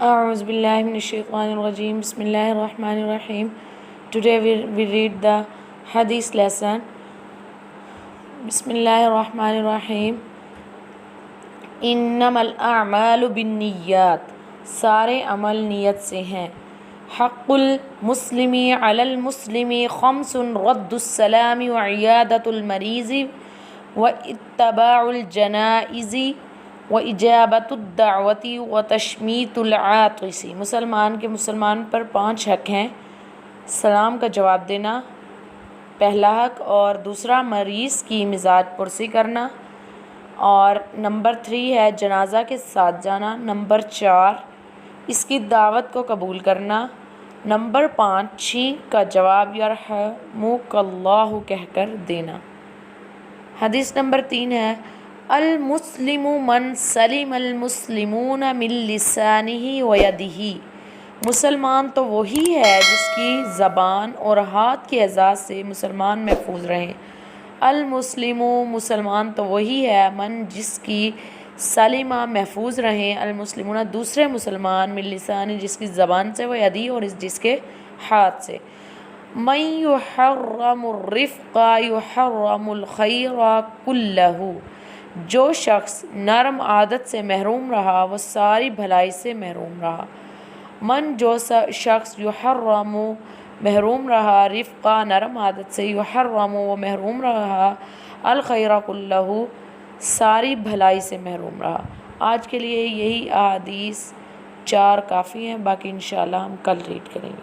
أعوذ بالله من الشيطان الرجيم. بسم الله الرحمن الرحيم. Today we read the Hadith lesson. بسم الله الرحمن الرحيم. إنما الأعمال بالنيات. سارے عمل نیت سے ہیں. حق المسلم على المسلم خمس رد السلام وعيادة المريض واتباع الجنائز وإجابت الدعوت وتشمیت العاطس. مسلمان کے مسلمان پر 5 حق ہیں. سلام کا جواب دینا پہلا حق، اور دوسرا مریض کی مزاج پرسی کرنا، اور نمبر 3 ہے جنازہ کے ساتھ جانا، نمبر 4 اس کی دعوت کو قبول کرنا، نمبر 5 چھینک کا جواب یرحمک اللہ کہہ کر دینا. حدیث نمبر 3 ہے المسلم من سلم المسلمون من لسانہ و یدہ. مسلمان تو وہی ہے جس کی زبان اور ہاتھ کے اعضاء سے مسلمان محفوظ رہیں. المسلم مسلمان تو وہی ہے من جس کی سلمہ محفوظ رہیں المسلمون دوسرے مسلمان من لسانہ جس کی زبان سے و یدہ اور جس کے ہاتھ سے. من یحرم الرفق یحرم الخیر کلہ. جو شخص نرم عادت سے محروم رہا وہ ساری بھلائی سے محروم رہا. من جو شخص یحرم محروم رہا رفقہ نرم عادت سے یحرم وہ محروم رہا الخیر کلہ ساری بھلائی سے محروم رہا. آج کے لیے یہی احادیث 4 کافی ہیں، باقی انشاءاللہ ہم کل ریڈ کریں گے.